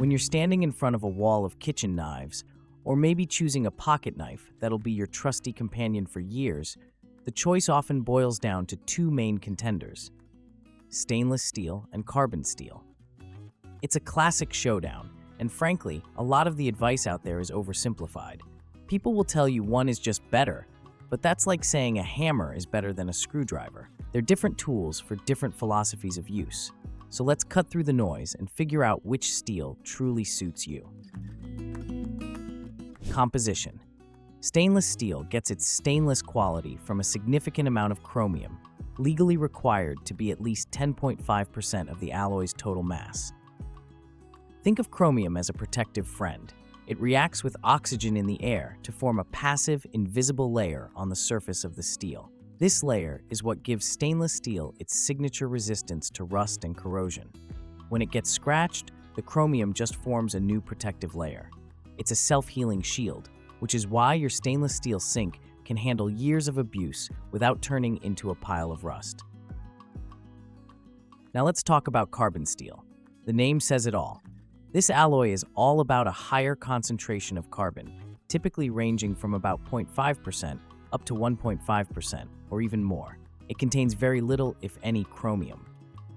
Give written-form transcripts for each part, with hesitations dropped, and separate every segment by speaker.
Speaker 1: When you're standing in front of a wall of kitchen knives, or maybe choosing a pocket knife that'll be your trusty companion for years, the choice often boils down to two main contenders: stainless steel and carbon steel. It's a classic showdown, and frankly, a lot of the advice out there is oversimplified. People will tell you one is just better, but that's like saying a hammer is better than a screwdriver. They're different tools for different philosophies of use. So let's cut through the noise and figure out which steel truly suits you. Composition. Stainless steel gets its stainless quality from a significant amount of chromium, legally required to be at least 10.5% of the alloy's total mass. Think of chromium as a protective friend. It reacts with oxygen in the air to form a passive, invisible layer on the surface of the steel. This layer is what gives stainless steel its signature resistance to rust and corrosion. When it gets scratched, the chromium just forms a new protective layer. It's a self-healing shield, which is why your stainless steel sink can handle years of abuse without turning into a pile of rust. Now let's talk about carbon steel. The name says it all. This alloy is all about a higher concentration of carbon, typically ranging from about 0.5% up to 1.5%, or even more. It contains very little, if any, chromium.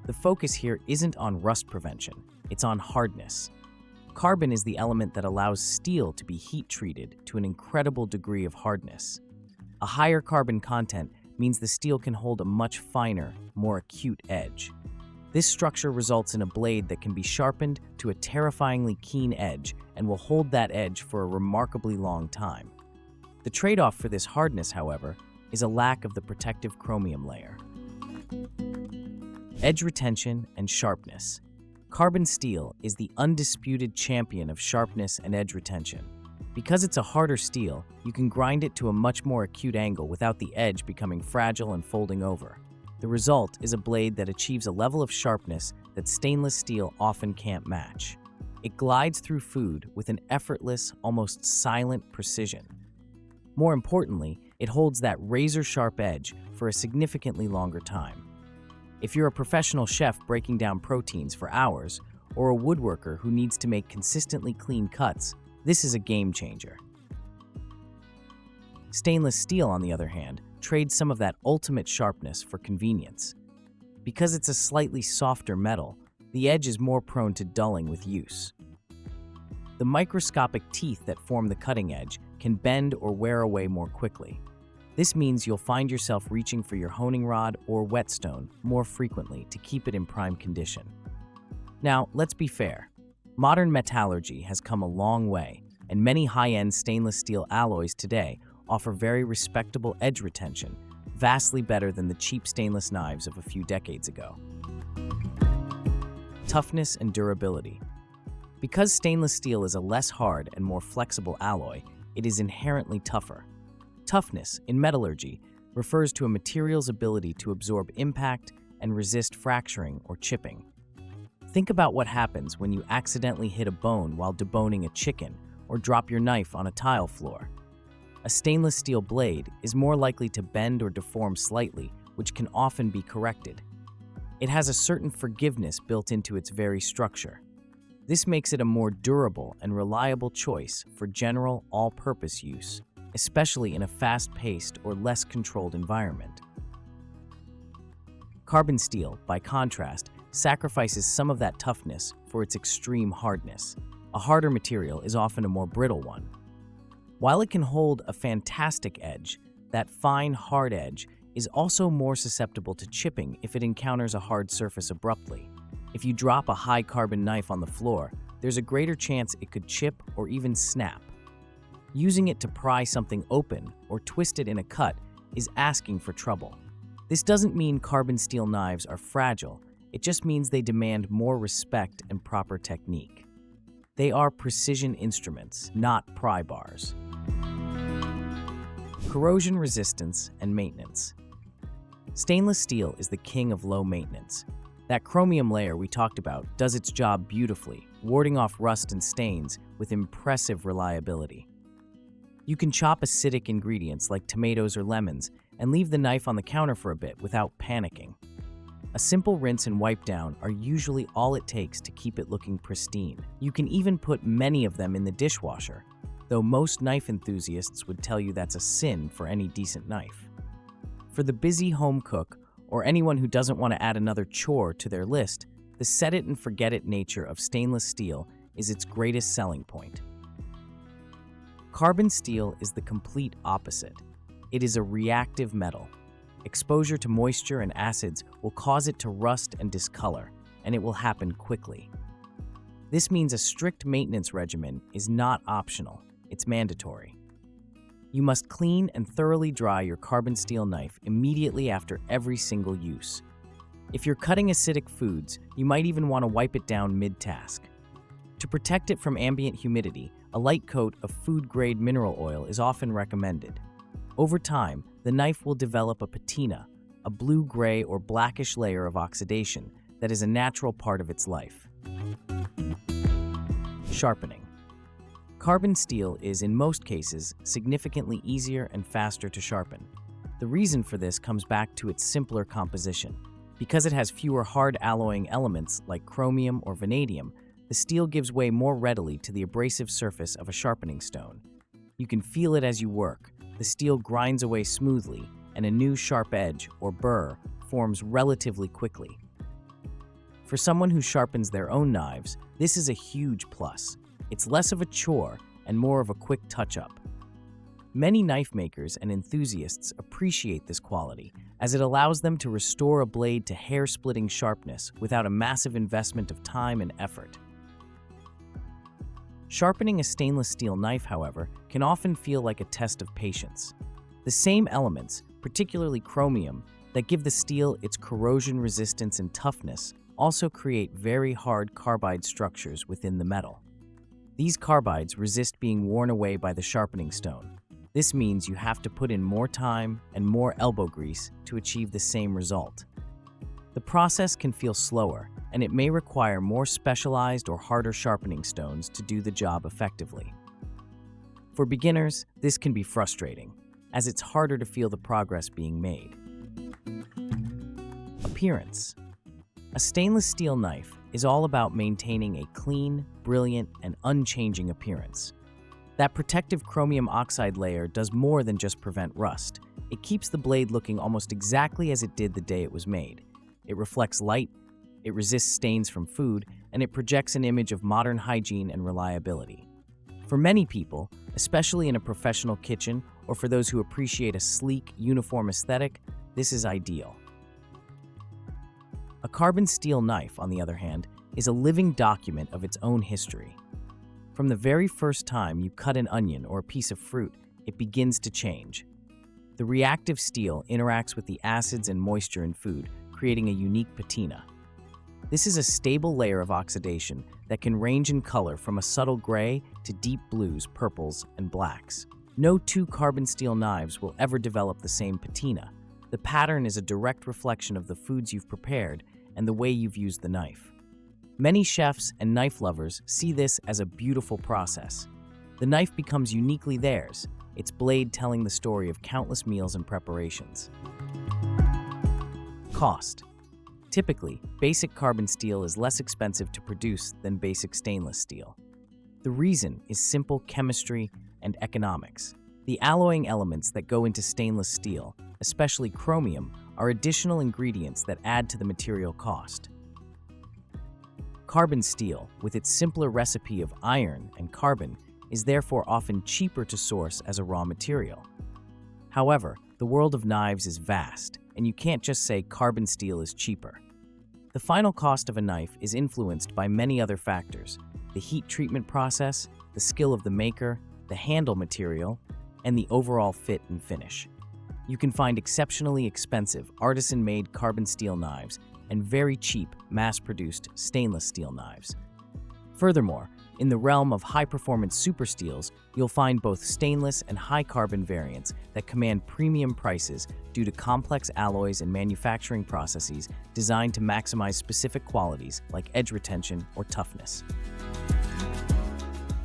Speaker 1: The focus here isn't on rust prevention, it's on hardness. Carbon is the element that allows steel to be heat-treated to an incredible degree of hardness. A higher carbon content means the steel can hold a much finer, more acute edge. This structure results in a blade that can be sharpened to a terrifyingly keen edge and will hold that edge for a remarkably long time. The trade-off for this hardness, however, is a lack of the protective chromium layer. Edge retention and sharpness. Carbon steel is the undisputed champion of sharpness and edge retention. Because it's a harder steel, you can grind it to a much more acute angle without the edge becoming fragile and folding over. The result is a blade that achieves a level of sharpness that stainless steel often can't match. It glides through food with an effortless, almost silent precision. More importantly, it holds that razor-sharp edge for a significantly longer time. If you're a professional chef breaking down proteins for hours, or a woodworker who needs to make consistently clean cuts, this is a game changer. Stainless steel, on the other hand, trades some of that ultimate sharpness for convenience. Because it's a slightly softer metal, the edge is more prone to dulling with use. The microscopic teeth that form the cutting edge can bend or wear away more quickly. This means you'll find yourself reaching for your honing rod or whetstone more frequently to keep it in prime condition. Now, let's be fair. Modern metallurgy has come a long way, and many high-end stainless steel alloys today offer very respectable edge retention, vastly better than the cheap stainless knives of a few decades ago. Toughness and durability. Because stainless steel is a less hard and more flexible alloy, it is inherently tougher. Toughness, in metallurgy, refers to a material's ability to absorb impact and resist fracturing or chipping. Think about what happens when you accidentally hit a bone while deboning a chicken or drop your knife on a tile floor. A stainless steel blade is more likely to bend or deform slightly, which can often be corrected. It has a certain forgiveness built into its very structure. This makes it a more durable and reliable choice for general, all-purpose use, especially in a fast-paced or less controlled environment. Carbon steel, by contrast, sacrifices some of that toughness for its extreme hardness. A harder material is often a more brittle one. While it can hold a fantastic edge, that fine, hard edge is also more susceptible to chipping if it encounters a hard surface abruptly. If you drop a high-carbon knife on the floor, there's a greater chance it could chip or even snap. Using it to pry something open or twist it in a cut is asking for trouble. This doesn't mean carbon steel knives are fragile, it just means they demand more respect and proper technique. They are precision instruments, not pry bars. Corrosion resistance and maintenance. Stainless steel is the king of low maintenance. That chromium layer we talked about does its job beautifully, warding off rust and stains with impressive reliability. You can chop acidic ingredients like tomatoes or lemons and leave the knife on the counter for a bit without panicking. A simple rinse and wipe down are usually all it takes to keep it looking pristine. You can even put many of them in the dishwasher, though most knife enthusiasts would tell you that's a sin for any decent knife. For the busy home cook or anyone who doesn't want to add another chore to their list, the set-it-and-forget-it nature of stainless steel is its greatest selling point. Carbon steel is the complete opposite. It is a reactive metal. Exposure to moisture and acids will cause it to rust and discolor, and it will happen quickly. This means a strict maintenance regimen is not optional, it's mandatory. You must clean and thoroughly dry your carbon steel knife immediately after every single use. If you're cutting acidic foods, you might even want to wipe it down mid-task. To protect it from ambient humidity, a light coat of food-grade mineral oil is often recommended. Over time, the knife will develop a patina, a blue-gray or blackish layer of oxidation that is a natural part of its life. Sharpening. Carbon steel is, in most cases, significantly easier and faster to sharpen. The reason for this comes back to its simpler composition. Because it has fewer hard alloying elements like chromium or vanadium, the steel gives way more readily to the abrasive surface of a sharpening stone. You can feel it as you work. The steel grinds away smoothly, and a new sharp edge, or burr, forms relatively quickly. For someone who sharpens their own knives, this is a huge plus. It's less of a chore and more of a quick touch-up. Many knife makers and enthusiasts appreciate this quality, as it allows them to restore a blade to hair-splitting sharpness without a massive investment of time and effort. Sharpening a stainless steel knife, however, can often feel like a test of patience. The same elements, particularly chromium, that give the steel its corrosion resistance and toughness, also create very hard carbide structures within the metal. These carbides resist being worn away by the sharpening stone. This means you have to put in more time and more elbow grease to achieve the same result. The process can feel slower, and it may require more specialized or harder sharpening stones to do the job effectively. For beginners, this can be frustrating, as it's harder to feel the progress being made. Appearance. A stainless steel knife is all about maintaining a clean, brilliant, and unchanging appearance. That protective chromium oxide layer does more than just prevent rust. It keeps the blade looking almost exactly as it did the day it was made. It reflects light, it resists stains from food, and it projects an image of modern hygiene and reliability. For many people, especially in a professional kitchen or for those who appreciate a sleek, uniform aesthetic, this is ideal. A carbon steel knife, on the other hand, is a living document of its own history. From the very first time you cut an onion or a piece of fruit, it begins to change. The reactive steel interacts with the acids and moisture in food, creating a unique patina. This is a stable layer of oxidation that can range in color from a subtle gray to deep blues, purples, and blacks. No two carbon steel knives will ever develop the same patina. The pattern is a direct reflection of the foods you've prepared and the way you've used the knife. Many chefs and knife lovers see this as a beautiful process. The knife becomes uniquely theirs, its blade telling the story of countless meals and preparations. Cost. Typically, basic carbon steel is less expensive to produce than basic stainless steel. The reason is simple chemistry and economics. The alloying elements that go into stainless steel, especially chromium, are additional ingredients that add to the material cost. Carbon steel, with its simpler recipe of iron and carbon, is therefore often cheaper to source as a raw material. However, the world of knives is vast, and you can't just say carbon steel is cheaper. The final cost of a knife is influenced by many other factors: the heat treatment process, the skill of the maker, the handle material, and the overall fit and finish. You can find exceptionally expensive, artisan-made carbon steel knives and very cheap, mass-produced stainless steel knives. Furthermore, in the realm of high-performance super steels, you'll find both stainless and high-carbon variants that command premium prices due to complex alloys and manufacturing processes designed to maximize specific qualities like edge retention or toughness.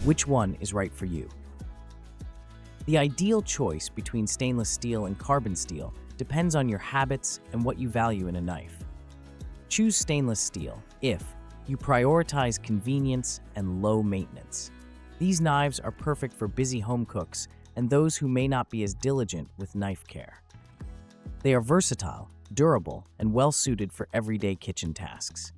Speaker 1: Which one is right for you? The ideal choice between stainless steel and carbon steel depends on your habits and what you value in a knife. Choose stainless steel if you prioritize convenience and low maintenance. These knives are perfect for busy home cooks and those who may not be as diligent with knife care. They are versatile, durable, and well-suited for everyday kitchen tasks.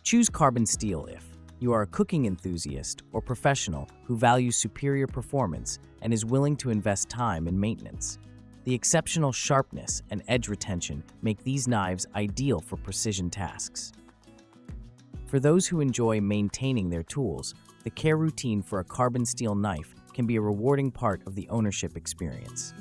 Speaker 1: Choose carbon steel if you are a cooking enthusiast or professional who values superior performance and is willing to invest time in maintenance. The exceptional sharpness and edge retention make these knives ideal for precision tasks. For those who enjoy maintaining their tools, the care routine for a carbon steel knife can be a rewarding part of the ownership experience.